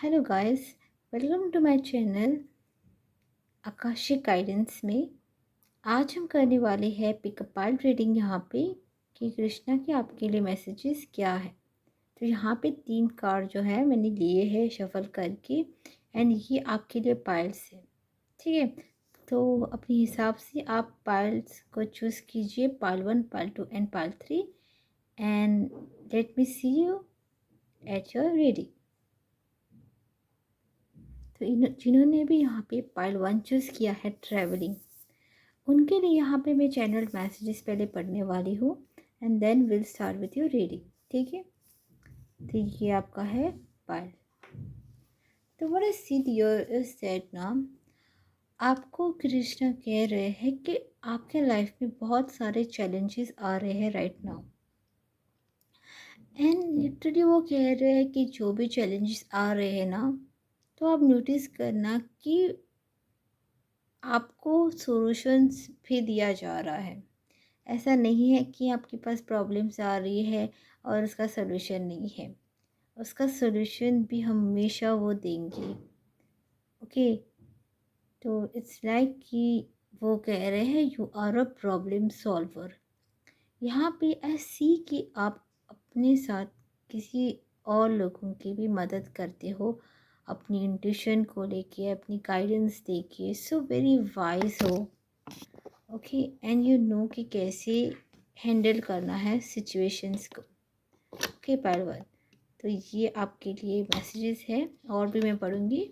Hello guys, welcome to my channel Akashic guidance में। आज हम करने वाले हैं पिकअप पाइल रीडिंग यहाँ पे कि कृष्णा के आपके लिए मैसेजेस क्या है। तो यहाँ पे 3 कार्ड जो है मैंने लिए हैं शफल करके एंड ये आपके लिए पाइल्स है। ठीक है, तो अपने हिसाब से आप पाइल्स को चूज़ कीजिए, pile 1, pile 2 and pile 3 and let me see you at your reading. तो जिन्होंने भी यहाँ पे पाइल 1 चूज़ किया है ट्रैवलिंग, उनके लिए यहाँ पे मैं चैनल मैसेजेस पहले पढ़ने वाली हूँ and then will start with your reading. ठीक है, तो ये आपका है पाइल। तो what I see here is that ना, आपको कृष्णा कह रहे हैं कि आपके लाइफ में बहुत सारे चैलेंजेस आ रहे हैं राइट नाउ एंड लिटरली वो कह रहे हैं कि जो भी चैलेंजेस आ रहे हैं ना, तो आप नोटिस करना कि आपको सॉल्यूशंस भी दिया जा रहा है। ऐसा नहीं है कि आपके पास प्रॉब्लम्स आ रही है और उसका सॉल्यूशन नहीं है, उसका सॉल्यूशन भी हमेशा वो देंगे। ओके, तो इट्स लाइक कि वो कह रहे हैं you are a problem solver. यहाँ पे ऐसी कि आप अपने साथ किसी और लोगों की भी मदद करते हो, अपनी इंट्यूशन को लेके, अपनी गाइडेंस देके, सो वेरी वाइज हो। ओके, एंड यू नो कि कैसे हैंडल करना है सिचुएशंस को। ओके पाइल 1, तो ये आपके लिए मैसेजेस है और भी मैं पढ़ूँगी।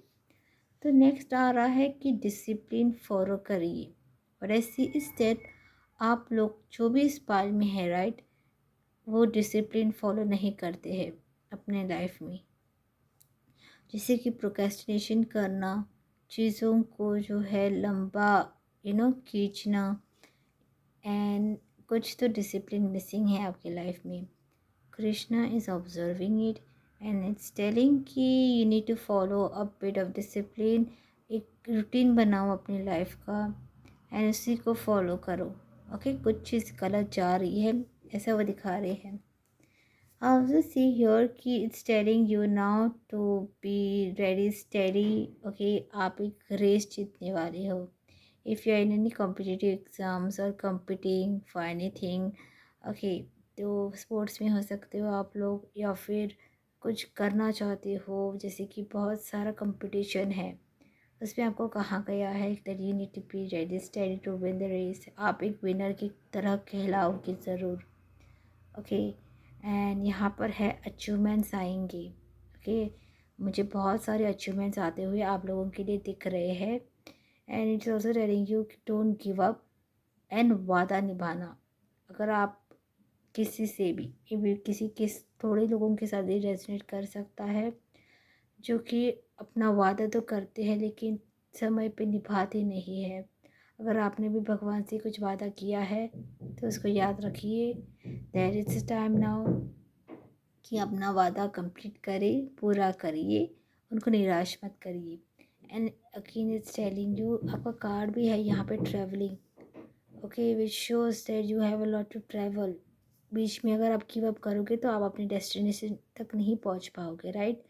तो नेक्स्ट आ रहा है कि डिसिप्लिन फॉलो करिए और ऐसी इस दैट आप लोग जो भी इस पाइल में है राइट, वो डिसिप्लिन फॉलो नहीं करते हैं अपने लाइफ में, जैसे कि प्रोक्रेस्टिनेशन करना, चीज़ों को जो है लंबा खींचना एंड कुछ तो डिसिप्लिन मिसिंग है आपके लाइफ में। Krishna is observing it and it's telling कि you need to follow a bit of discipline. एक रूटीन बनाओ अपनी लाइफ का एंड उसी को फॉलो करो। ओके, कुछ चीज़ गलत जा रही है ऐसा वो दिखा रहे हैं। ऑल्सो सी हियर कि it's telling you now to be ready steady. Okay, आप एक रेस जीतने वाले हो। If you are in any competitive exams और कम्पिटिंग फॉर एनीथिंग, ओके, तो स्पोर्ट्स में हो सकते हो आप लोग या फिर कुछ करना चाहते हो, जैसे कि बहुत सारा कंपटीशन है, उसमें आपको कहा गया है that you need to be ready study to win the race. आप एक विनर की तरह कहलाओगे ज़रूर। ओके, एंड यहाँ पर है अचीवमेंट्स आएंगे। ओके, मुझे बहुत सारे अचीवमेंट्स आते हुए आप लोगों के लिए दिख रहे हैं and it's also telling you don't give up and वादा निभाना। अगर आप किसी से भी किसी किस थोड़े लोगों के साथ ही रेजोनेट कर सकता है, जो कि अपना वादा तो करते हैं लेकिन समय पे निभाते नहीं है। अगर आपने भी भगवान से कुछ वादा किया है तो उसको याद रखिए, देयर इज़ टाइम नाउ कि अपना वादा कंप्लीट करिए, पूरा करिए, उनको निराश मत करिए। And again it's telling you, आपका कार्ड भी है यहाँ पे travelling. Okay, which shows that you have a lot to travel. बीच में अगर आप गिव अप करोगे तो आप अपनी डेस्टिनेशन तक नहीं पहुँच पाओगे राइट।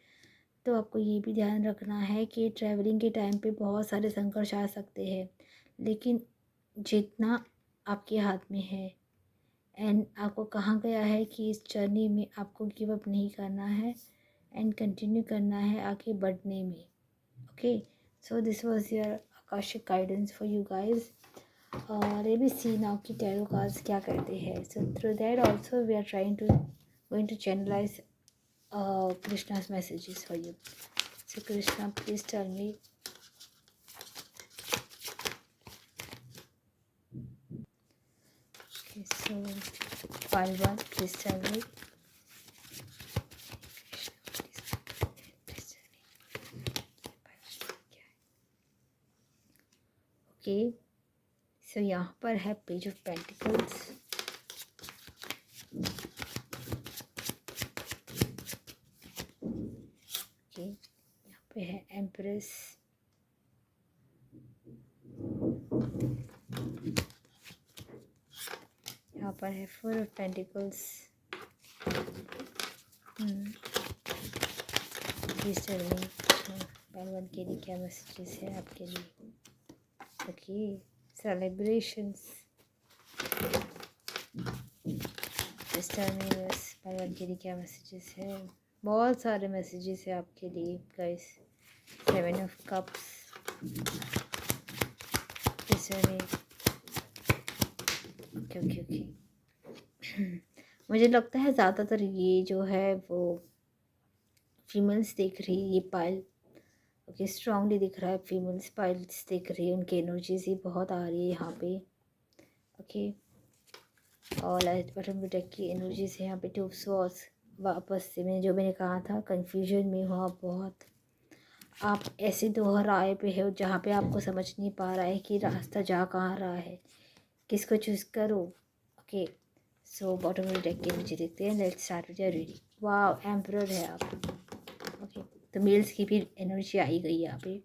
तो आपको ये भी ध्यान रखना है कि ट्रैवलिंग के टाइम पे बहुत सारे संघर्ष आ सकते हैं, लेकिन जितना आपके हाथ में है एंड आपको कहा गया है कि इस जर्नी में आपको गिव अप नहीं करना है एंड कंटिन्यू करना है आगे बढ़ने में। Okay, so this was your Akashic guidance for you guys. और ये भी सी नाउ की टैरो कार्ड्स क्या कहते हैं। So through that also we are trying to going to channelize Krishna's messages for you. So Krishna, please tell me. Okay, so file 1, please tell me. Okay, so यहाँ पर है page of pentacles. Okay, यहाँ पे है empress. यहाँ पर है 4 of pentacles. Please tell me हूँ पाइल वन के लिए क्या मैसेजेस है आपके लिए। ओके, सेलिब्रेशंस इस टाइम यूनिवर्स पाइल वन के लिए क्या मैसेजेस है। बहुत सारे मैसेजेस है आपके लिए guys. 7 of cups, okay okay okay. मुझे लगता है ज़्यादातर ये जो है वो फीमेल्स देख रही है ये पाइल। ओके, स्ट्रांगली दिख रहा है फीमेल्स पाइल्स देख रही है, उनकी एनर्जीज ही बहुत आ रही है यहाँ पे। ओके, और लाइट बटन प्रोटेक्ट की एनर्जीज है यहाँ पे। टू ऑफ स्वॉर्ड्स, वापस से मैंने कहा था कंफ्यूजन में हो आप बहुत। आप ऐसे दोहराए पे हो जहाँ पे आपको समझ नहीं पा रहा है कि रास्ता जा कहाँ रहा है, किसको चूज़ करो। ओके, सो बॉटम में डेक के नीचे देखते हैं। Let's start with your reading. वाह, एम्परर है आप। ओके, तो मेल्स की भी एनर्जी आई गई यहाँ पे।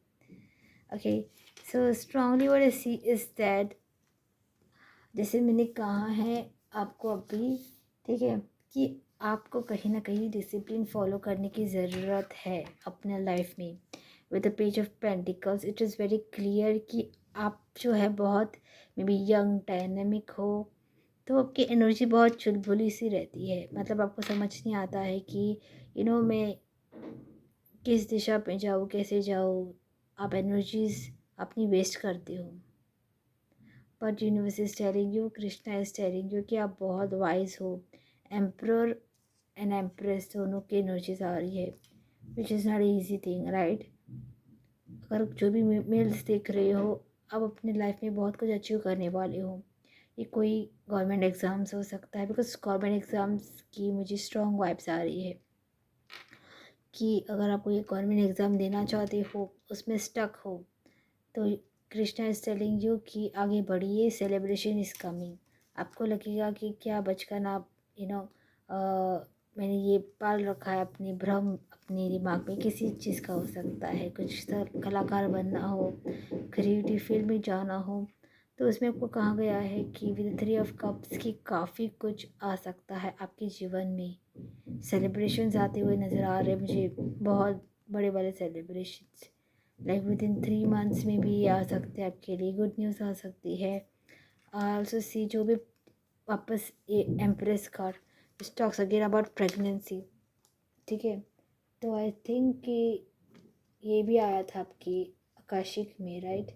Okay, so strongly what I see is that, जैसे मैंने कहा है आपको अभी, ठीक है, कि आपको कहीं ना कहीं डिसिप्लिन फॉलो करने की ज़रूरत है अपने लाइफ में। With the page of pentacles it is very clear कि आप जो है बहुत मे बी यंग डायनेमिक हो, तो आपकी एनर्जी बहुत चुलबुली सी रहती है। मतलब आपको समझ नहीं आता है कि मैं किस दिशा पे जाऊँ, कैसे जाऊँ। आप एनर्जीज अपनी वेस्ट करते हो। But universe is telling you, Krishna is telling you कि आप बहुत वाइज हो। एम्प्रर एंड एम्प्रेस दोनों की एनर्जीज आ रही है, which is not easy thing, right. अगर जो भी मेल्स देख रहे हो, आप अपने लाइफ में बहुत कुछ अचीव करने वाले हो। ये कोई गवर्नमेंट एग्ज़ाम्स हो सकता है, बिकॉज गवर्नमेंट एग्ज़ाम्स की मुझे स्ट्रॉन्ग वाइब्स आ रही है कि अगर आप कोई गवर्नमेंट एग्ज़ाम देना चाहते हो, उसमें स्टक हो, तो कृष्णा इज टेलिंग यू कि आगे बढ़िए, सेलिब्रेशन इज़ कमिंग। आपको लगेगा कि क्या बचपन आप मैंने ये पाल रखा है अपने भ्रम अपने दिमाग में, किसी चीज़ का हो सकता है, कुछ सर कलाकार बनना हो, क्रिएटिव फील्ड में जाना हो, तो उसमें आपको कहा गया है कि विद 3 ऑफ कप्स की काफ़ी कुछ आ सकता है आपके जीवन में। सेलिब्रेशंस आते हुए नज़र आ रहे मुझे, बहुत बड़े बड़े celebrations, like with in 3 months में भी ये आ सकते हैं आपके लिए। गुड न्यूज़ आ सकती है। ऑल्सो सी जो भी वापस ये empress card talks again about pregnancy, ठीक है। तो आई थिंक कि ये भी आया था आपकी आकाशिक में, राइट,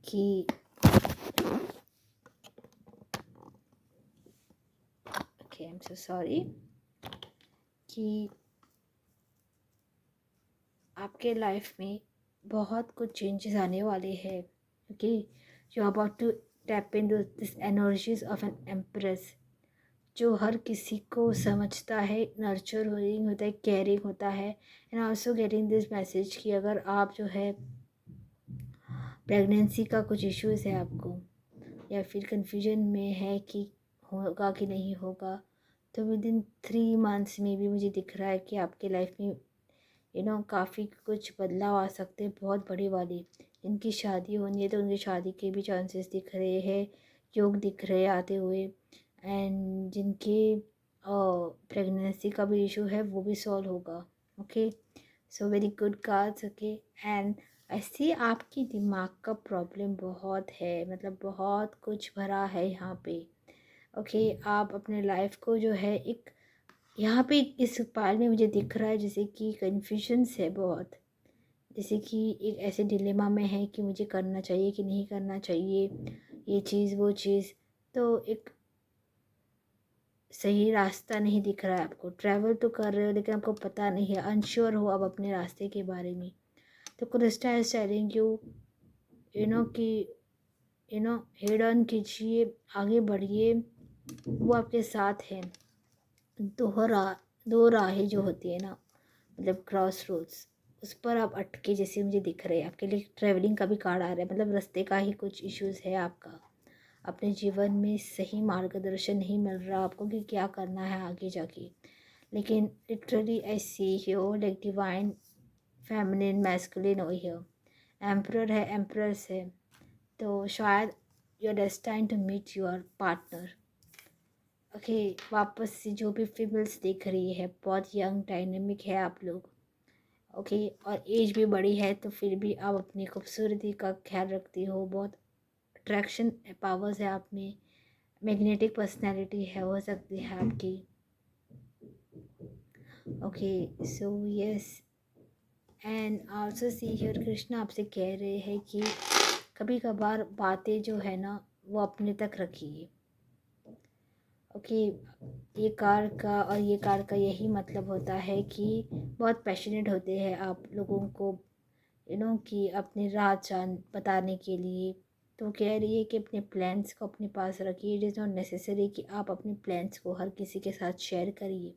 कि okay I am so sorry कि आपके लाइफ में बहुत कुछ चेंजेस आने वाले हैं, क्योंकि you about to tap in this energies of an empress, जो हर किसी को समझता है, नर्चरिंग होता है, केयरिंग होता है। And also getting this message कि अगर आप जो है प्रेगनेंसी का कुछ इश्यूज़ है आपको, या फिर कन्फ्यूजन में है कि होगा कि नहीं होगा, तो विद इन 3 मंथ्स में भी मुझे दिख रहा है कि आपके लाइफ में काफ़ी कुछ बदलाव आ सकते हैं, बहुत बड़ी वाली। इनकी शादी होनी है तो उनकी शादी के भी चांसेस दिख रहे हैं, योग दिख रहे हैं आते हुए। एंड जिनके प्रेगनेंसी का भी इशू है वो भी सॉल्व होगा। Okay, so very good cards. Okay, and ऐसे आपकी दिमाग का प्रॉब्लम बहुत है, मतलब बहुत कुछ भरा है यहाँ पे। ओके, आप अपने लाइफ को जो है एक यहाँ पे इस पाल में मुझे दिख रहा है जैसे कि कन्फ्यूजन्स है बहुत, जैसे कि एक ऐसे डिलेमा में है कि मुझे करना चाहिए कि नहीं करना चाहिए, ये चीज़ वो चीज़। तो एक सही रास्ता नहीं दिख रहा है आपको। ट्रैवल तो कर रहे हो लेकिन आपको पता नहीं है, अनश्योर हो अब अपने रास्ते के बारे में। तो क्रिस्टा इज टेलिंग यू कि हेड ऑन कीजिए, आगे बढ़िए, वो आपके साथ है। दो राहें जो होती है ना, मतलब क्रॉस रोड्स, उस पर आप अटके जैसे मुझे दिख रहे हैं। आपके लिए ट्रैवलिंग का भी कार्ड आ रहा है, मतलब रास्ते का ही कुछ इश्यूज़ है आपका। अपने जीवन में सही मार्गदर्शन नहीं मिल रहा आपको कि क्या करना है आगे जाके। लेकिन literally I see here like divine feminine masculine हो हियर। एम्परर है, एम्परस है, तो शायद you are destined to meet your partner. Okay, वापस से जो भी फीमेल्स देख रही है, बहुत यंग डायनेमिक है आप लोग, ओके, और एज भी बड़ी है तो फिर भी आप अपनी खूबसूरती का ख्याल रखती हो, बहुत अट्रैक्शन पावर्स है आप में, मैग्नेटिक पर्सनैलिटी है, हो सकती है आपकी। Okay, so yes, and also see here Krishna आपसे कह रहे हैं कि कभी कभार बातें जो है ना वो अपने तक रखिए। ओके, ये कार का यही मतलब होता है कि बहुत पैशनेट होते हैं आप लोगों को कि अपनी राह जान बताने के लिए। तो कह रही है कि अपने प्लान्स को अपने पास रखिए। इट इज़ नॉट नेसेसरी कि आप अपने प्लान्स को हर किसी के साथ शेयर करिए।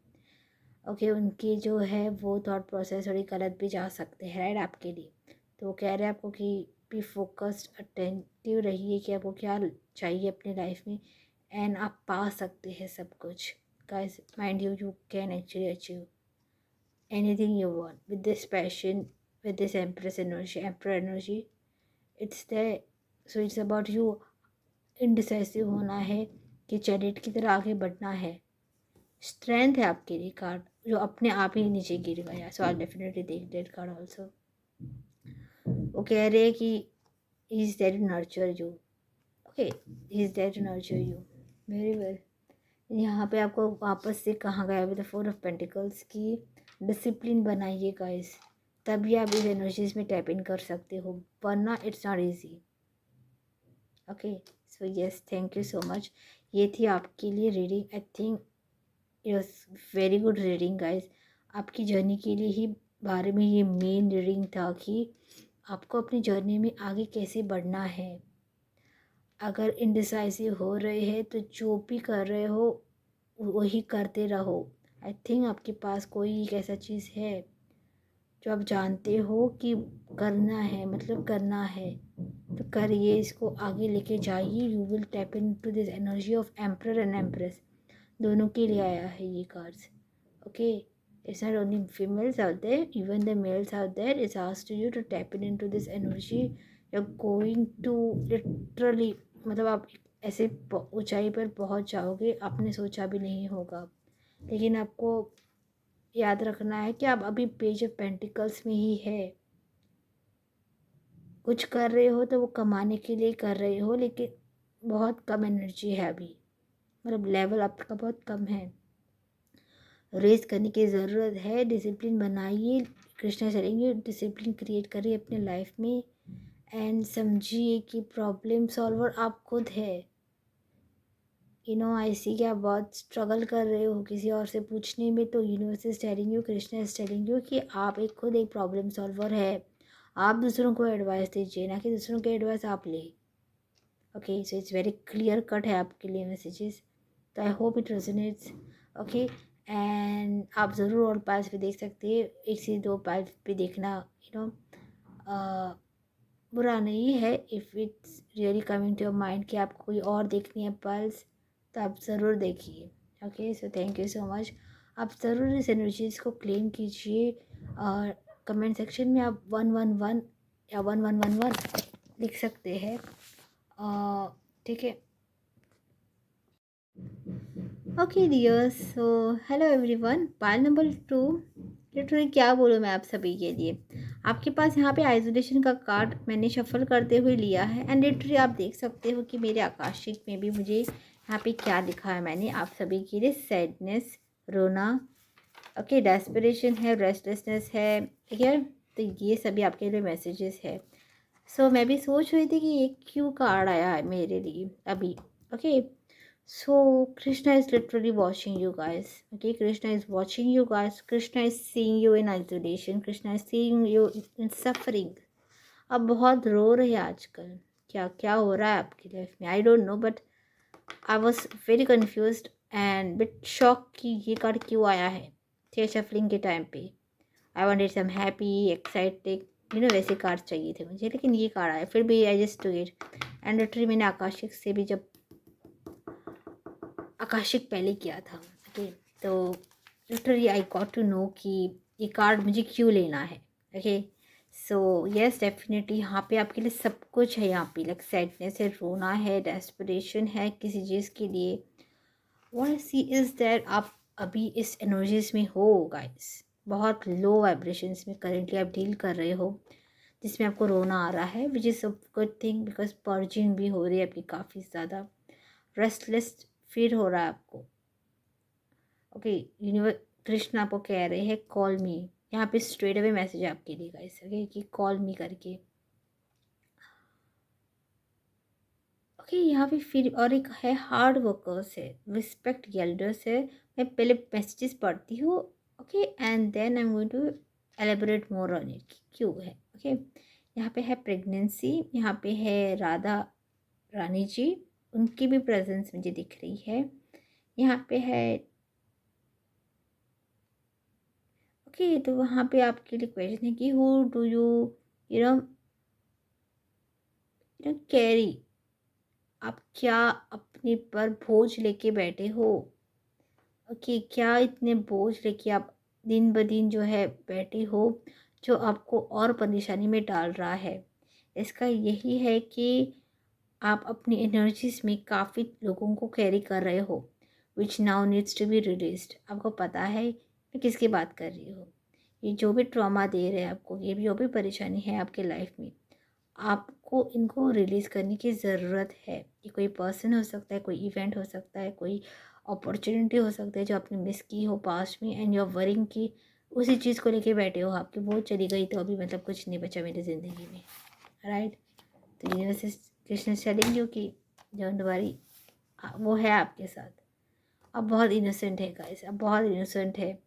ओके, उनकी जो है वो थॉट प्रोसेस थोड़ी गलत भी जा सकते हैं, राइट, आपके लिए। तो वो कह रहे हैं आपको कि बी फोकस्ड, अटेंटिव रहिए कि आपको क्या चाहिए अपनी लाइफ में, एंड आप पा सकते हैं सब कुछ। Guys, mind you can actually achieve anything you want with this passion, with this empress energy, emperor energy. It's the so it's about you indecisive होना है कि चैरिट की तरह आगे बढ़ना है। स्ट्रेंथ है आपके लिए कार्ड, जो अपने आप ही नीचे गिर गया। So I definitely take that card also. वो कह रहे हैं कि he is there to nurture you. Okay, he is there to nurture you, very well. यहाँ पे आपको वापस से कहा गया विद द 4 ऑफ पेंटिकल्स की डिसिप्लिन बनाइए गाइस, तभी आप इस एनर्जीज में टैप इन कर सकते हो, वरना it's not easy. Okay, so yes, thank you so much. ये थी आपके लिए reading. I think yes, very good reading guys. आपकी जर्नी के लिए ही बारे में ये मेन रीडिंग था कि आपको अपनी जर्नी में आगे कैसे बढ़ना है। अगर इनडिसाइसिव हो रहे हैं तो जो भी कर रहे हो वही करते रहो। आई थिंक आपके पास कोई एक ऐसा चीज़ है जो आप जानते हो कि करना है, मतलब करना है, तो करिए, इसको आगे लेके जाइए। You will tap into this energy of emperor and empress, दोनों के लिए आया है ये cards. Okay, it's not only females out there, even the males out there, it's asked you to tap in into this energy. You're going to literally, मतलब आप ऐसे ऊंचाई पर पहुंच जाओगे, आपने सोचा भी नहीं होगा। लेकिन आपको याद रखना है कि आप अभी पेज ऑफ पेंटिकल्स में ही है। कुछ कर रहे हो तो वो कमाने के लिए कर रहे हो, लेकिन बहुत कम एनर्जी है अभी, मतलब लेवल आपका बहुत कम है। रेस करने की ज़रूरत है, डिसिप्लिन बनाइए। कृष्णा चलेंगे, डिसिप्लिन क्रिएट करिए अपने लाइफ में, एंड समझिए कि प्रॉब्लम सॉल्वर आप खुद है। आई सी कि आप बहुत स्ट्रगल कर रहे हो किसी और से पूछने में, तो universe is telling you, Krishna is telling you कि आप खुद एक प्रॉब्लम सॉल्वर है। आप दूसरों को एडवाइस दीजिए, ना कि दूसरों की एडवाइस आप ले। Okay, so it's very clear cut है आपके लिए मैसेजेस। तो I hope it resonates. Okay, and आप ज़रूर और पाइल्स भी देख सकते हैं, 1 से 2 पाइल्स भी देखना बुरा नहीं है। If it's really coming to your mind कि आपको कोई और देखनी है पाइल्स, तो आप ज़रूर देखिए। Okay, so thank you so much. आप ज़रूर इस एनर्जीज़ को क्लेम कीजिए, और कमेंट सेक्शन में आप 111 या 1111 लिख सकते हैं। ठीक है। Okay dears, so hello everyone. Pile number 2, literally क्या बोलूँ मैं आप सभी के लिए। आपके पास यहाँ पे आइसोलेशन का कार्ड मैंने शफल करते हुए लिया है, एंड लिटरली आप देख सकते हो कि मेरे आकाशिक में भी मुझे यहाँ पे क्या लिखा है मैंने आप सभी के लिए। सैडनेस, रोना, ओके, डेस्परेशन है, रेस्टलेसनेस है, ठीक है। तो ये सभी आपके लिए मैसेजेस है। सो मैं भी सोच रही थी कि ये क्यों कार्ड आया है मेरे लिए अभी। Okay, so Krishna is literally watching you guys. Okay, Krishna is watching you guys. Krishna is seeing you in isolation. Krishna is seeing you in suffering. अब बहुत रो रहे हैं आजकल। क्या क्या हो रहा है आपकी लाइफ में, आई don't no, but I was very confuse and bit shock कि ये कार्ड क्यों आया है थे शफलिंग के टाइम पे। I wanted some happy, excited, वैसे कार्ड चाहिए थे मुझे, लेकिन ये कार्ड आया। फिर भी I just to it, and literally मैंने आकाशिक से भी जब आकाशिक पहले किया था। ओके, तो literally I got to know कि ये कार्ड मुझे क्यों लेना है। ओके, सो यस, डेफिनेटली यहाँ पे आपके लिए सब कुछ है। यहाँ पे लाइक सैडनेस है, रोना है, डेस्परेशन है किसी चीज़ के लिए। What I see is that आप अभी इस एनर्जीज में हो गाइस। बहुत लो वाइब्रेशंस में करेंटली आप डील कर रहे हो, जिसमें आपको रोना आ रहा है, which is a good thing because purging भी हो रही है आपकी काफ़ी ज़्यादा, रेस्टलेस फील हो रहा है आपको। ओके, यूनिवर्स कृष्ण आपको कह रहे हैं कॉल मी, यहाँ पे स्ट्रेट अवे मैसेज है आपके लिए गाइस, ओके, कि कॉल मी करके। ओके, यहाँ पे फिर और एक है हार्ड वर्कर्स है, रिस्पेक्ट एल्डर्स है। मैं पहले मैसेजेस पढ़ती हूँ, okay, and then I am going to elaborate more on it क्यों है। ओके, यहाँ पे है प्रेगनेंसी, यहाँ पे है राधा रानी जी, उनकी भी प्रेजेंस मुझे दिख रही है। यहाँ पे है ओके, तो वहाँ पे आपके लिए क्वेश्चन है कि who do you you know carry, आप क्या अपने पर बोझ लेके बैठे हो। ओके, क्या इतने बोझ लेके आप दिन ब दिन जो है बैठे हो, जो आपको और परेशानी में डाल रहा है। इसका यही है कि आप अपनी एनर्जीज में काफ़ी लोगों को कैरी कर रहे हो, which now needs to be released. आपको पता है मैं किसकी बात कर रही हूँ। ये जो भी ट्रॉमा दे रहे हैं आपको, ये जो भी परेशानी है आपके लाइफ में, आपको इनको रिलीज़ करने की ज़रूरत है। ये कोई पर्सन हो सकता है, कोई इवेंट हो सकता है, कोई अपॉर्चुनिटी हो सकता है जो आपने मिस की हो पास्ट में, एंड यू आर वरिंग कि उसी चीज़ को लेके बैठे हो, आपकी वो चली गई तो अभी मतलब कुछ नहीं बचा मेरी ज़िंदगी में, राइट। तो यूनिवर्स कृष्ण टेलिंग यू कि डोंट वरी, वो है आपके साथ। अब बहुत इनोसेंट है गाइस, अब बहुत इनोसेंट है।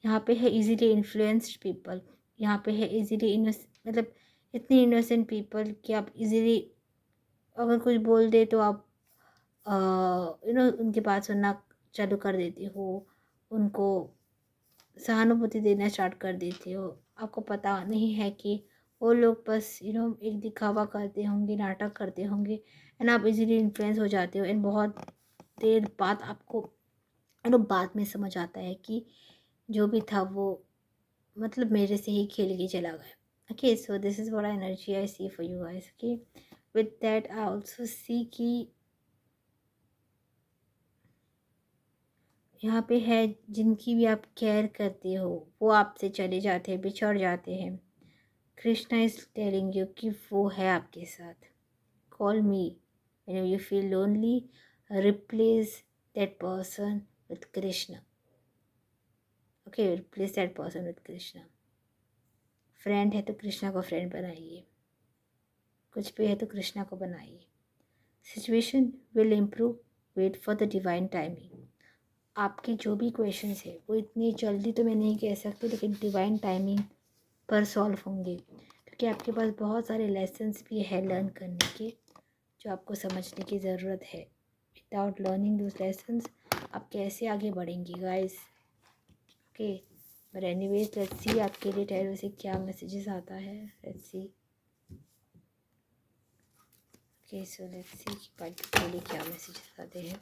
यहाँ पे है इजीली इन्फ्लुएंस्ड पीपल, यहाँ पे है इजीली मतलब इतनी इनोसेंट पीपल कि आप इजीली अगर कुछ बोल दे तो आप उनकी बात सुनना चालू कर देती हो, उनको सहानुभूति देना स्टार्ट कर देती हो। आपको पता नहीं है कि वो लोग बस एक दिखावा करते होंगे, नाटक करते होंगे, एंड आप इजीली इन्फ्लुएंस हो जाते हो, एंड बहुत देर बाद आपको बाद में समझ आता है कि जो भी था वो मतलब मेरे से ही खेल के चला गया। Okay, so this is what energy I see for you guys. Okay, with that I also see कि यहाँ पे है जिनकी भी आप केयर करते हो वो आपसे चले जाते हैं, बिछड़ जाते हैं। कृष्णा इज टेलिंग यू कि वो है आपके साथ। Call me when you feel lonely, replace that person with Krishna. Okay, replace that person with Krishna. Friend है तो कृष्णा को फ्रेंड बनाइए, कुछ भी है तो कृष्णा को बनाइए। Situation will improve, wait for the divine timing. आपके जो भी क्वेश्चंस है वो इतनी जल्दी तो मैं नहीं कह सकती, लेकिन डिवाइन टाइमिंग पर सॉल्व होंगे, क्योंकि आपके पास बहुत सारे लेसन्स भी है लर्न करने के, जो आपको समझने की ज़रूरत है। विदाउट लर्निंग दोज लेसन्स आप कैसे आगे बढ़ेंगी guys. Okay, but anyways let's see आपके लिए टैरो से क्या मैसेजेस आता है। Let's see. Okay, so let's see आपके लिए क्या मैसेजेस आते हैं।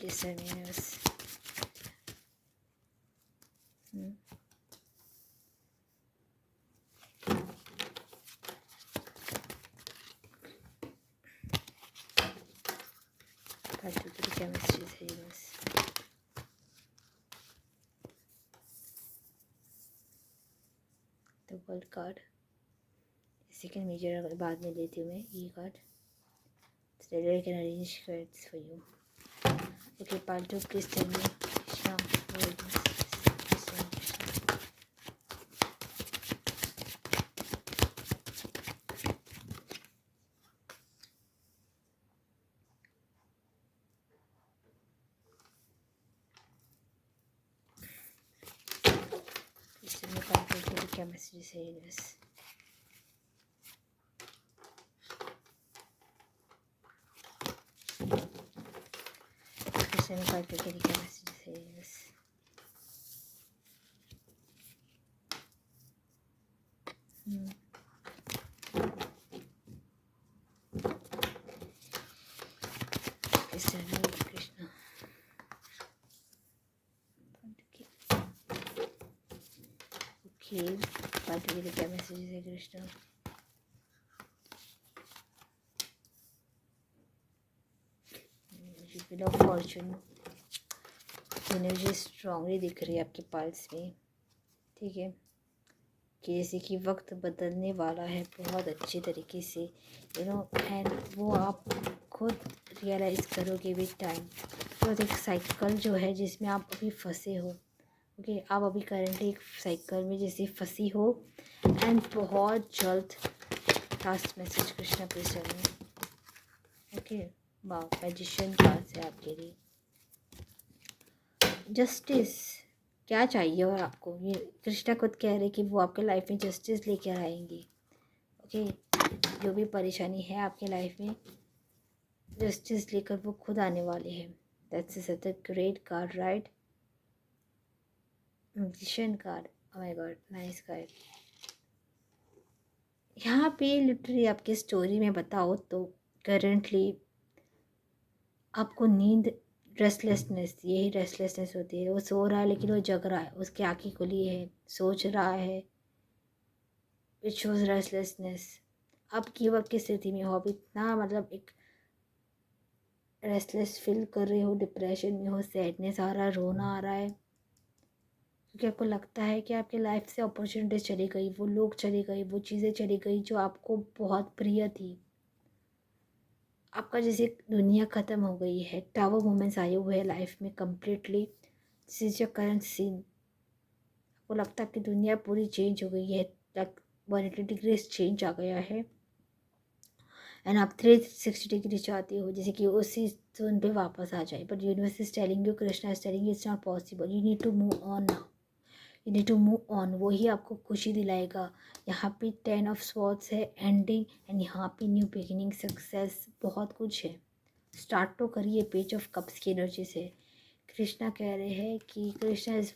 Listen, universe. क्या मैसेजेस है universe. The world card, second major बाद में लेती हूँ मैं ये card. I can arrange cards for you. Okay, part 2, please tell me. Krishna, world messages. Krishna, Krishna. Please tell me part 2 के लिए क्या मैसेजेस है universe. Please tell me part 2 के लिए क्या मैसेजेस है universe. Please tell me Krishna. Okay, part 2 के लिए क्या मैसेजेस है Krishna. Wheel of fortune energy strongly दिख रही है आपके पाल्स में, ठीक है। कि जैसे कि वक्त बदलने वाला है बहुत अच्छे तरीके से, एंड वो आप खुद रियलाइज़ करोगे विद टाइम। तो एक साइकिल जो है जिसमें आप अभी फंसे हो, ओके, आप अभी करंटली एक साइकिल में जैसे फंसी हो, एंड बहुत जल्द लास्ट मैसेज कृष्णा प्रेसर में, ओके। वाह, मैजिशियन कार्ड्स है आपके लिए। जस्टिस, क्या चाहिए और आपको, ये कृष्णा खुद कह रहे कि वो आपके लाइफ में जस्टिस लेकर आएंगे, ओके। जो भी परेशानी है आपके लाइफ में, जस्टिस लेकर वो खुद आने वाले हैं। That's such a great card, right. Magician card, oh my God, nice card. यहाँ पे लिटरली आपकी स्टोरी में बताओ तो करंटली आपको नींद, रेस्टलेसनेस, यही रेस्टलेसनेस होती है। वो सो रहा है लेकिन वो जग रहा है, उसकी आँखें खुली है, सोच रहा है, इट शोज रेस्टलेसनेस। आप गिव अप की स्थिति में हो, आप इतना मतलब एक रेस्टलेस फील कर रहे हो, डिप्रेशन में हो, सैडनेस आ रहा है, रोना आ रहा है, क्योंकि आपको लगता है कि आपके लाइफ से अपॉर्चुनिटीज चली गई, वो लोग चले गए, वो चीज़ें चली गई जो आपको बहुत प्रिय थी। आपका जैसे दुनिया ख़त्म हो गई है, टावर मोमेंट्स आए हुए हैं लाइफ में completely. This is your current scene. आपको लगता है कि दुनिया पूरी चेंज हो गई है, लाइक 180 डिग्रीज चेंज आ गया है, एंड आप 360 डिग्री चाहते हो जैसे कि उसी जोन पे वापस आ जाए। But universe is telling you, Krishna is telling you, it's not possible, you need to move on now, you need to move on. वही आपको खुशी दिलाएगा। यहाँ पे 10 ऑफ स्वॉर्ड्स है, एंडिंग, एंड यहाँ पे न्यू बिगिनिंग, सक्सेस, बहुत कुछ है। स्टार्ट तो करिए। पेज ऑफ कप्स की एनर्जी से कृष्णा कह रहे हैं कि Krishna is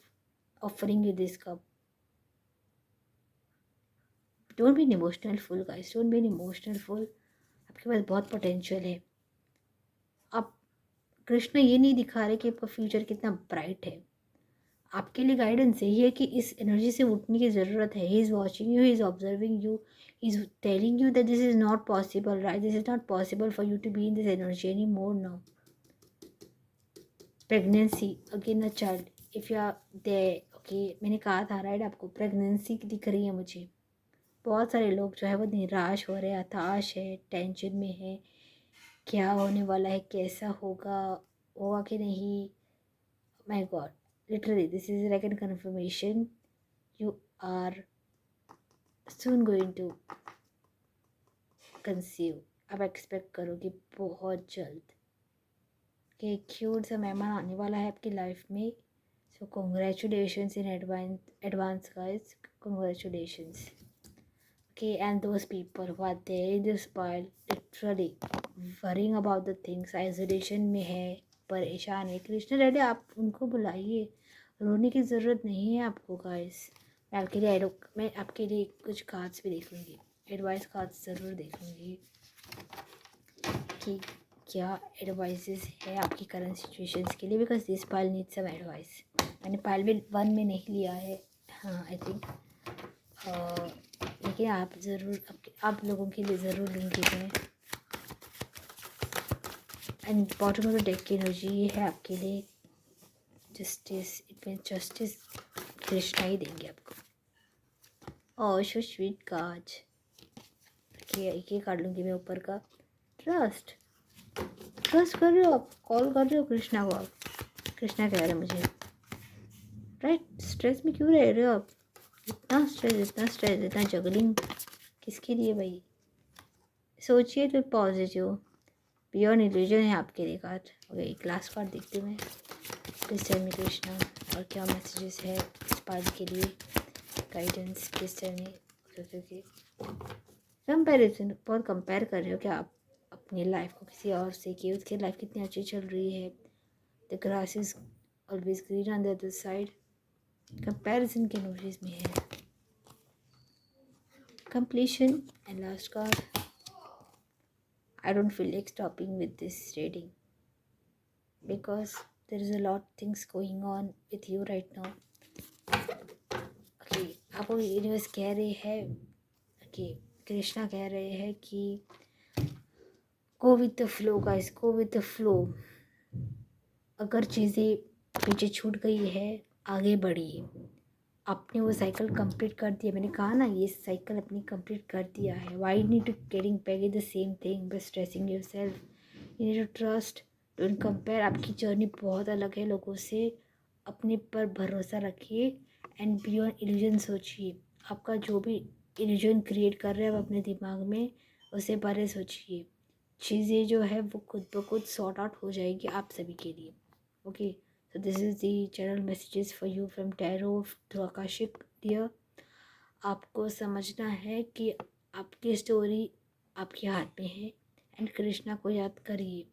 offering you this cup. Don't be an emotional full guys, don't be an emotional full. आपके पास बहुत पोटेंशियल है। आप, कृष्णा ये नहीं दिखा रहे कि आपका फ्यूचर कितना ब्राइट है। आपके लिए गाइडेंस यही है कि इस एनर्जी से उठने की ज़रूरत है। He is watching you, he is observing you, he is telling you that this is not possible, right. This is not possible for you to be in this energy any more now. Pregnancy, again a child, if you are there, okay, मैंने कहा था right, आपको pregnancy दिख रही है मुझे। बहुत सारे लोग जो है वो निराश हो रहे हैं, हताश है, टेंशन में है, क्या होने वाला है, कैसा होगा, होगा कि नहीं। My God, literally this is like a confirmation you are soon going to conceive। अब एक्सपेक्ट करो कि बहुत जल्द कि एक क्यूट सा मेहमान आने वाला है आपकी लाइफ में। So congratulations in advance guys, congratulations. Okay, and those people who are there in this world literally worrying about the things, isolation में है, परेशान है, कृष्ण रेड्डी आप उनको बुलाइए। रोने की ज़रूरत नहीं है आपको गाइस। मैं आपके लिए कुछ कार्ड्स भी देख लूँगी, एडवाइस कार्ड्स ज़रूर देखूँगी कि क्या एडवाइसेस है आपकी करंट सिचुएशंस के लिए, because this pile need some advice. मैंने पाइल भी 1 में नहीं लिया है, हाँ आई थिंक, लेकिन आप ज़रूर आप लोगों के लिए ज़रूर लूँगी मैं। And bottom of the deck की एनर्जी ये है आपके लिए justice, it mean justice Krishna ही देंगे आपको। और सो स्वीट कार्ड, एक ही कार्ड लूँगी मैं ऊपर का। ट्रस्ट, ट्रस्ट कर रहे हो आप, कॉल कर रहे हो कृष्णा को आप, कृष्णा कह रहे हैं मुझे, राइट। स्ट्रेस में क्यों रह रहे हो आप, इतना स्ट्रेस, इतना स्ट्रेस, इतना जगलिंग किसके लिए भाई। सोचिए तो पॉजिटिव, बियॉन्ड इल्यूजन है आपके लिए कार्ड। ओके, एक लास्ट कार्ड देखती हूँ मैं, प्लीज टेल मी कृष्णा, और क्या मैसेजेस है इस पार्ट के लिए, guidance please tell me. Okay okay, comparison, बहुत कंपेयर कर रहे हो क्या आप अपनी लाइफ को किसी और से, कि उसकी लाइफ कितनी अच्छी चल रही है। The grass is always green on the other side, comparison के नोटिस में है। Completion and last card. I don't feel like stopping with this reading because there is a lot things going on with you right now. Okay, आपको universe कह रहे हैं कि कृष्णा कह रहे हैं कि go with the flow guys, go with the flow, अगर चीज़ें पीछे छूट गई है, आगे बढ़िए। आपने वो साइकिल कंप्लीट कर दिया, मैंने कहा ना ये साइकिल अपनी कंप्लीट कर दिया है। Why need to getting back the same thing by stressing yourself. You need to trust, don't compare. आपकी जर्नी बहुत अलग है लोगों से। अपने पर भरोसा रखिए एंड बियॉन्ड इल्यूजन सोचिए। आपका जो भी इल्यूजन क्रिएट कर रहे हैं आप अपने दिमाग में, उसे बारे सोचिए। चीज़ें जो है वो खुद ब खुद सॉर्ट आउट हो जाएगी आप सभी के लिए। Okay, so this is the general messages for you from tarot to akashic dear। आपको समझना है कि आपकी स्टोरी आपके हाथ में है एंड कृष्णा को याद करिए।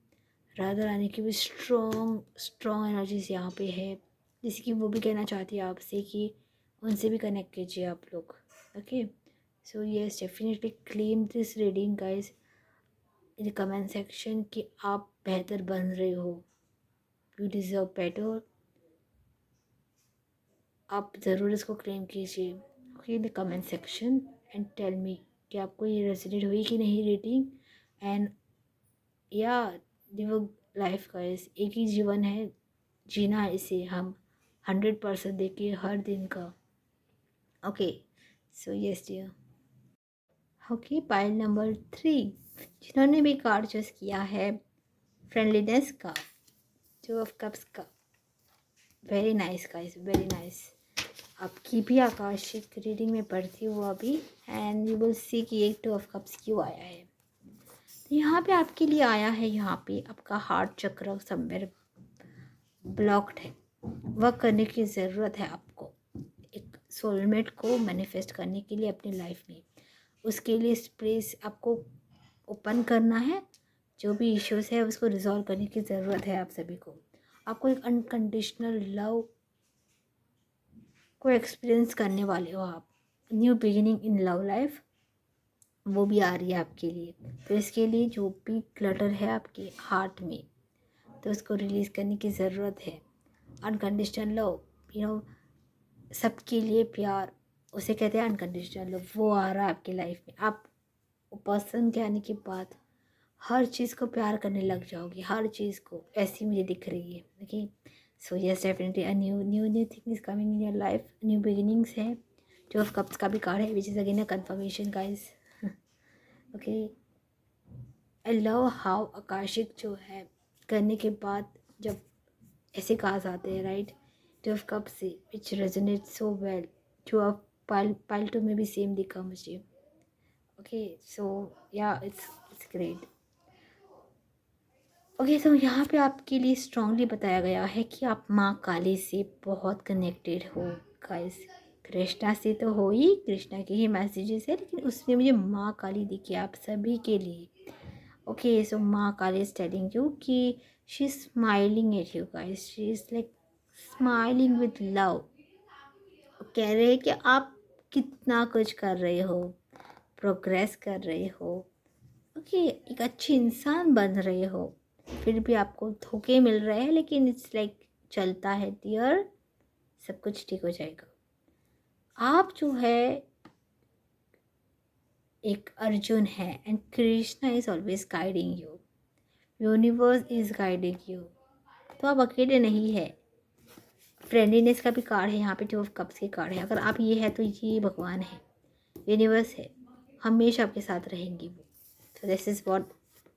राधा रानी की भी स्ट्रॉन्ग एनर्जीज यहाँ पे है, जिसकी वो भी कहना चाहती है आपसे कि उनसे भी कनेक्ट कीजिए आप लोग। Okay, so yes definitely claim this reading guys in comment section कि आप बेहतर बन रहे हो। You deserve better. आप ज़रूर इसको क्लेम कीजिए okay in the comment section and tell me कि आपको ये रेजोनेट हुई कि नहीं reading. And yeah live life guys, एक ही जीवन है, जीना है इसे हम 100% देके हर दिन का। Okay, so yes dear. Okay, pile number 3 जिन्होंने भी कार्ड चूज किया है फ्रेंडलीनेस का, 2 ऑफ कप्स का। Very nice guys, very nice. आपकी भी आकाशिक रीडिंग में पढ़ती हूँ अभी एंड यू विल सी कि एक 2 ऑफ कप्स क्यों आया है। तो यहाँ पे आपके लिए आया है, यहाँ पे आपका हार्ट चक्र समवेयर ब्लॉक्ड है। वर्क करने की ज़रूरत है आपको एक सोलमेट को मैनिफेस्ट करने के लिए अपनी लाइफ में। उसके लिए स्पेस आपको ओपन करना है। जो भी इश्यूज है उसको रिजॉल्व करने की ज़रूरत है आप सभी को। आपको एक अनकंडीशनल लव को एक्सपीरियंस करने वाले हो आप। New beginning in love life वो भी आ रही है आपके लिए। तो इसके लिए जो भी क्लटर है आपके हार्ट में, तो उसको रिलीज़ करने की ज़रूरत है। अनकंडीशनल लव, यू नो, सबके लिए प्यार, उसे कहते हैं अनकंडीशनल लव। वो आ रहा है आपकी लाइफ में। आप वो पर्सन के आने के बाद हर चीज़ को प्यार करने लग जाओगे, हर चीज़ को। ऐसी मुझे दिख रही है। Okay, so yes definitely a new thing is coming in your life. New beginnings है। 2 ऑफ कप्स का भी कार्ड है which is again a conformation guys. Okay, I love how Akashic जो है करने के बाद जब ऐसे कार्ड्स आते हैं राइट, 2 ऑफ कप्स से which resonate so well. 2 of pile 2 में भी सेम दिखा मुझे। ओके, सो या इट्स ग्रेट। ओके, तो यहाँ पे आपके लिए स्ट्रांगली बताया गया है कि आप माँ काली से बहुत कनेक्टेड हो गाइस। कृष्णा से तो हो ही, कृष्णा के ही मैसेजेस है, लेकिन उसमें मुझे माँ काली दिखी आप सभी के लिए। ओके, सो माँ काली इज टेलिंग यू कि she is smiling at you guys. She is like smiling with love. कह रहे हैं कि आप कितना कुछ कर रहे हो, प्रोग्रेस कर रहे हो। ओके, एक अच्छे इंसान बन रहे हो। फिर भी आपको धोखे मिल रहे हैं, लेकिन इट्स लाइक चलता है डियर, सब कुछ ठीक हो जाएगा। आप जो है एक अर्जुन है and Krishna is always guiding you. Universe is guiding you. तो आप अकेले नहीं है। फ्रेंडलीनेस का भी कार्ड है यहाँ पे, 2 ऑफ कप्स के कार्ड है। अगर आप ये है तो ये भगवान है, यूनिवर्स है, हमेशा आपके साथ रहेंगी वो। So this is what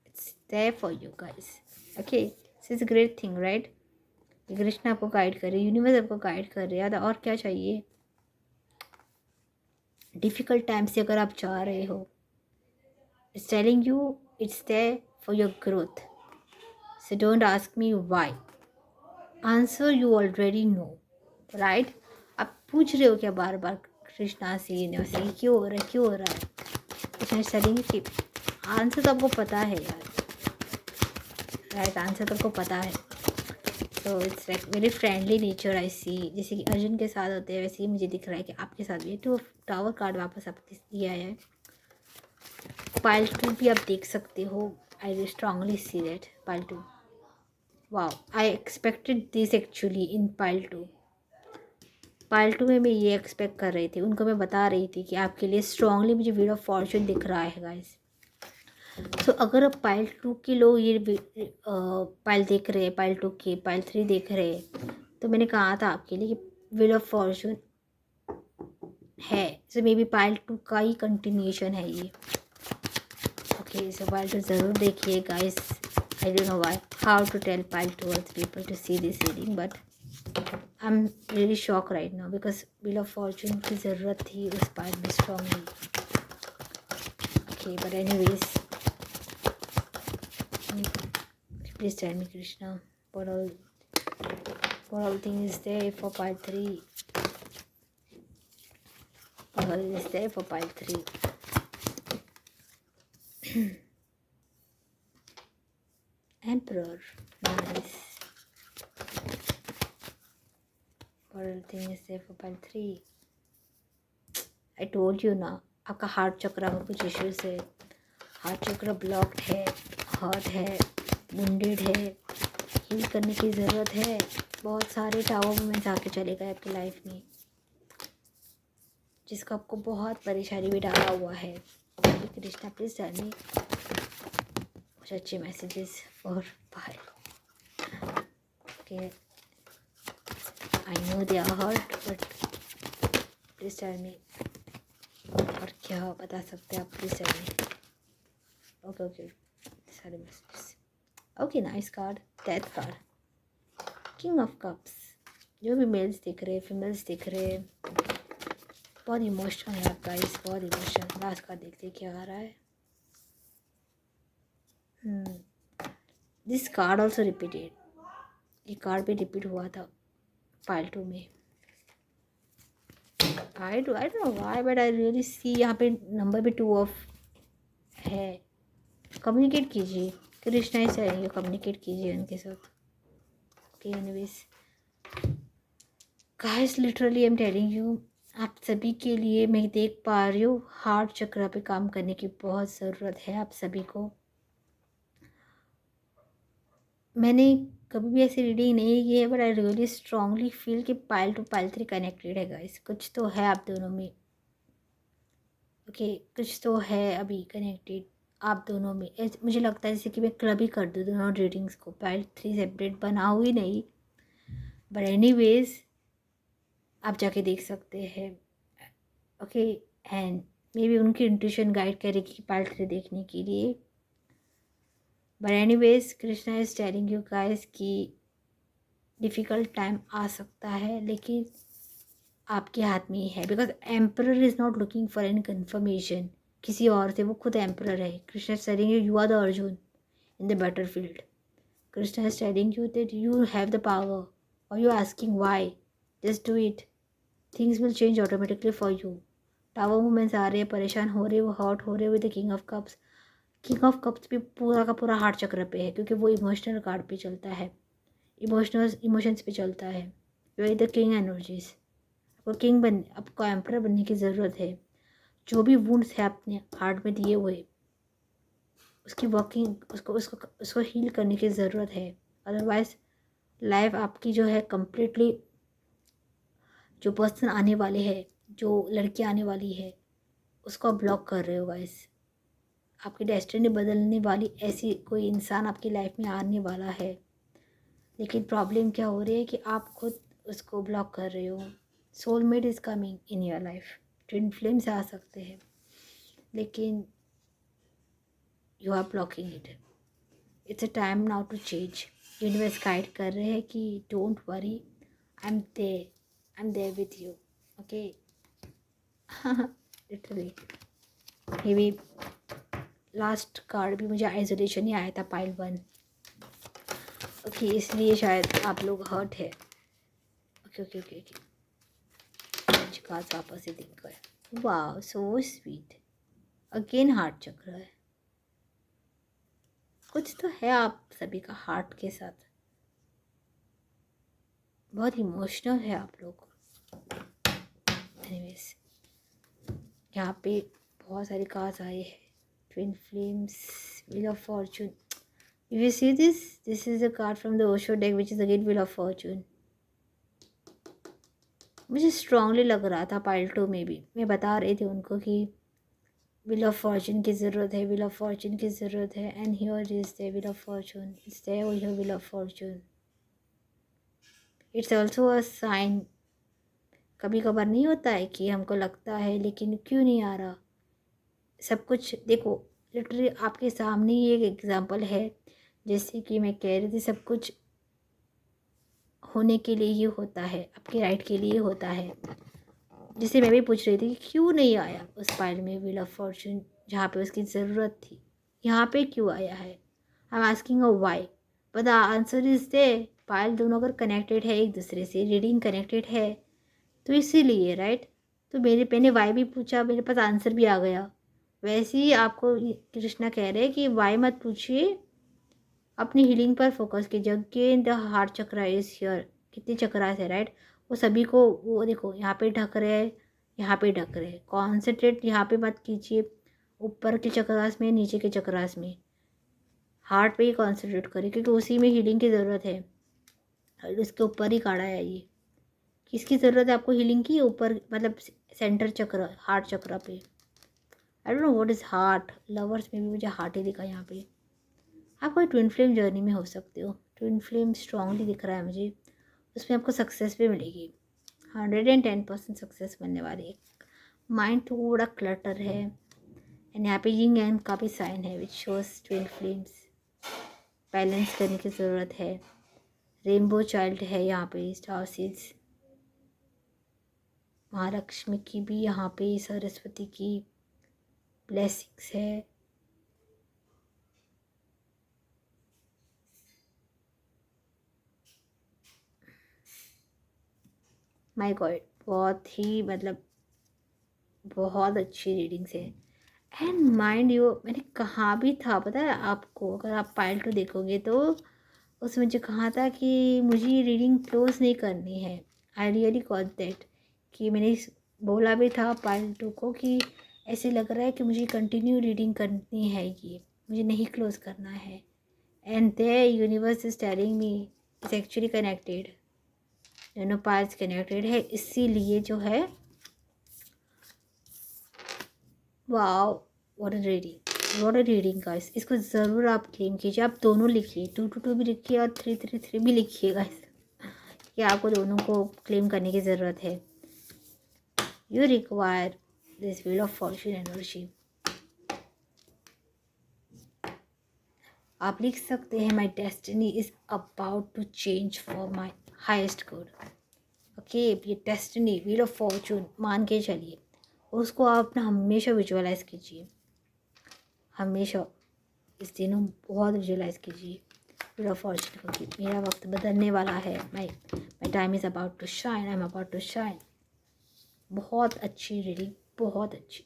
it's there for you guys. Okay, this is a great thing, right? Krishna आपको गाइड कर रहे हैं, यूनिवर्स आपको गाइड कर रहे हैं। और क्या चाहिए? डिफ़िकल्ट टाइम से अगर आप जा रहे हो, it's telling you it's there for your growth. So don't ask me why, answer you already know, right? आप पूछ रहे हो क्या बार बार कृष्णा से, यूनिवर्स से, क्यों हो रहा है, क्यों हो रहा है? कृष्णा इज टेलिंग कि आंसर तो आपको पता है यार, राइट? आंसर तो आपको पता है। तो it's like very friendly nature I see. जैसे कि अर्जुन के साथ होते हैं वैसे ही मुझे दिख रहा है कि आपके साथ भी। 2 टावर कार्ड वापस आपके दिया है। पाइल 2 भी आप देख सकते हो। I strongly see that pile 2। Wow, I expected this actually in pile 2। Pile 2 में मैं ये एक्सपेक्ट कर रही थी, उनको मैं बता रही थी कि आपके लिए स्ट्रांगली मुझे व्हील ऑफ फॉर्चून दिख रहा है गाइस। सो अगर आप पाइल 2 के लोग ये पाइल देख रहे हैं, पाइल 2 के पाइल 3 देख रहे हैं, तो मैंने कहा था आपके लिए कि व्हील ऑफ फॉर्चून है। सो मे बी पाइल 2 का ही कंटिन्यूएशन है ये। ओके, सो पाइल 2 ज़रूर देखिए guys. I don't know why how to tell pile 2 other people to see this reading, but I am really shock right now because wheel of fortune की ज़रूरत थी उस pile में strongly. Okay, but anyways, please tell me Krishna, what all thing is there for pile 3? What all is there for pile 3? Emperor, nice. What all thing is there for pile 3? I told you ना, आपका heart चक्र में कुछ issues है। Heart चक्र blocked है, hurt है, wounded है, हील करने की ज़रूरत है। बहुत सारे टावर मोमेंट्स आके चले गए आपकी लाइफ में, जिसका आपको बहुत परेशानी भी डाला हुआ है। कृष्णा प्लीज टेल मी कुछ अच्छे messages for pile. Okay, I know they are hurt, but please tell me और क्या बता सकते हैं आप, please tell me. Okay okay, सारे messages. Okay, nice card, death card, king of cups. जो भी मेल्स दिख रहे हैं, फीमेल्स दिख रहे हैं, बहुत इमोशनल है आप गाइस, बहुत इमोशनल। लास्ट कार्ड देखते क्या आ रहा है। दिस कार्ड ऑल्सो रिपीटेड, ये कार्ड भी रिपीट हुआ था पाइल 2 में। आई don't know why, but I really see यहाँ पे नंबर भी 2 ऑफ है। कम्युनिकेट कीजिए, कृष्णा ही चाहिए, कम्युनिकेट कीजिए उनके साथ। Okay, anyways guys, literally I am telling you, आप सभी के लिए मैं देख पा रही हूँ हार्ट चक्र पे काम करने की बहुत ज़रूरत है आप सभी को। मैंने कभी भी ऐसी रीडिंग नहीं की है, but I really strongly feel कि पाइल 2 पाइल 3 कनेक्टेड है गाइस। कुछ तो है आप दोनों में। ओके, कुछ तो है अभी कनेक्टेड आप दोनों में। मुझे लगता है जैसे कि मैं क्लब ही कर दूँ दोनों रीडिंग्स को, पाइल 3 सेपरेट बनाऊँ ही नहीं, बट एनीवेज आप जाके देख सकते हैं। ओके, एंड मे बी उनकी इंट्यूशन गाइड करेगी पाइल 3 देखने के लिए। But anyways, Krishna is telling you guys कि डिफ़िकल्ट टाइम आ सकता है, लेकिन आपके हाथ में ही है। Because emperor is not looking for any confirmation किसी और से, वो खुद एम्परर है। Krishna is telling you are the Arjun in the battlefield. Krishna is telling you that you have the power, और you asking why, just do it, things will change automatically for you. Tower movements आ रहे हैं, परेशान हो रहे, वो hot हो रहे with the king of cups. King of cups भी पूरा का पूरा हार्ट चक्र पे है, क्योंकि वो इमोशनल कार्ड पे चलता है, इमोशंस पे चलता है। You are the king energies. आपको किंग बन, आपको एम्परर बनने की ज़रूरत है। जो भी वुंड्स है अपने हार्ट में दिए हुए, उसकी वॉकिंग, उसको हील करने की ज़रूरत है। अदरवाइज लाइफ आपकी जो है कम्प्लीटली, जो पर्सन आने वाले हैं, जो लड़की आने वाली है, उसको आप ब्लॉक कर रहे हो गाइस। आपकी डेस्टिनी बदलने वाली ऐसी कोई इंसान आपकी लाइफ में आने वाला है, लेकिन प्रॉब्लम क्या हो रही है कि आप खुद उसको ब्लॉक कर रहे हो। Soulmate is coming in your life, twin flames आ सकते हैं, लेकिन you are blocking it. It's a time now to change. Universe guide कर रहे हैं कि don't worry, I am there with you. Okay, literally. ये भी लास्ट कार्ड भी मुझे आइसोलेशन ही आया था, पाइल 1। ओके, इसलिए शायद आप लोग हर्ट है। Okay okay okay okay, card वापस से दिख गए। वाह, सो स्वीट। अगेन हार्ट चक्र है। कुछ तो है आप सभी का हार्ट के साथ, बहुत इमोशनल है आप लोग। एनीवेज, यहाँ पे बहुत सारे कार्ड्स आए हैं। Twin flames, wheel of Fortune. If you see this, this is a card from the Osho deck, which is again Wheel of Fortune. मुझे स्ट्रांगली लग रहा था पाइल 2 में भी, मैं बता रही थी उनको कि व्हील ऑफ फॉर्चून की ज़रूरत है, व्हील ऑफ फॉर्चून की ज़रूरत है। And here is the wheel of fortune, is the wheel of fortune. It's also a sign. कभी कभार नहीं होता है कि हमको लगता है लेकिन क्यों नहीं आ रहा, सब कुछ देखो लिटरली आपके सामने ही एक एग्जांपल है। जैसे कि मैं कह रही थी, सब कुछ होने के लिए ही होता है, आपके राइट के लिए होता है। जैसे मैं भी पूछ रही थी कि क्यों नहीं आया उस फाइल में व्हील ऑफ फॉर्चून, जहाँ पे उसकी ज़रूरत थी, यहाँ पे क्यों आया है। I am asking a why, but the answer is there. Pile दोनों अगर कनेक्टेड है एक दूसरे से, रीडिंग कनेक्टेड है, तो इसीलिए राइट। तो मैंने वाई भी पूछा, मेरे पास आंसर भी आ गया। वैसे ही आपको कृष्णा कह रहे हैं कि वाई मत पूछिए, अपनी हीलिंग पर फोकस कीजिए। Again the heart chakra is here. कितने चक्रास है राइट, वो सभी को, वो देखो यहाँ पे ढक रहे हैं, यहाँ पे ढक रहे हैं। कॉन्सेंट्रेट यहाँ पे मत कीजिए ऊपर के चक्रास में, नीचे के चक्रास में, हार्ट पे ही कॉन्सेंट्रेट करिए, क्योंकि उसी में हीलिंग की ज़रूरत है। और उसके ऊपर ही काढ़ा है ये। किसकी ज़रूरत है आपको हीलिंग की? ऊपर मतलब सेंटर चक्र, हार्ट चक्रा पे। आई don't know what is heart, lovers में भी मुझे हार्ट ही दिखा यहाँ पे। आप कोई ट्विन फ्लेम जर्नी में हो सकते हो, ट्विन फ्लेम स्ट्रांगली दिख रहा है मुझे, उसमें आपको सक्सेस भी मिलेगी। 110% सक्सेस मिलने वाली है। माइंड थोड़ा क्लटर है, एंड यहाँ पे यिंग एंड का भी साइन है which shows twin flames. Balance करने की ज़रूरत है। रेनबो चाइल्ड है यहाँ पे, स्टार सीड्स, महालक्ष्मी की भी यहाँ पे, सरस्वती की ब्लेसिंग्स है। माय गॉड, बहुत ही मतलब बहुत अच्छी रीडिंग्स है। एंड माइंड यू, मैंने कहा भी था पता है आपको, अगर आप पाइल टू देखोगे तो उसमें जो कहा था कि मुझे ये रीडिंग क्लोज नहीं करनी है। आई रियली गॉट दैट, कि मैंने बोला भी था पाइल टू को कि ऐसे लग रहा है कि मुझे कंटिन्यू रीडिंग करनी है, ये मुझे नहीं क्लोज करना है। And the universe is telling me it's actually connected, दोनों पार्ट्स कनेक्टेड है, इसीलिए जो है wow what a reading, what a reading guys. इसको ज़रूर आप क्लेम कीजिए, आप दोनों लिखिए, 222 भी लिखिए और 333 भी लिखिए गाइस, कि आपको दोनों को क्लेम करने की ज़रूरत है। You require this wheel of fortune energy. आप लिख सकते हैं my destiny is about to change for my highest good. Okay, ये डेस्टिनी व्हील ऑफ फॉर्चून मान के चलिए, उसको आप ना हमेशा विजुअलाइज कीजिए, हमेशा इस दिनों बहुत विजुअलाइज कीजिए व्हील ऑफ फॉर्चून को कि मेरा वक्त बदलने वाला है, my time is about to shine, I am about to shine. बहुत अच्छी रीडिंग, बहुत अच्छी।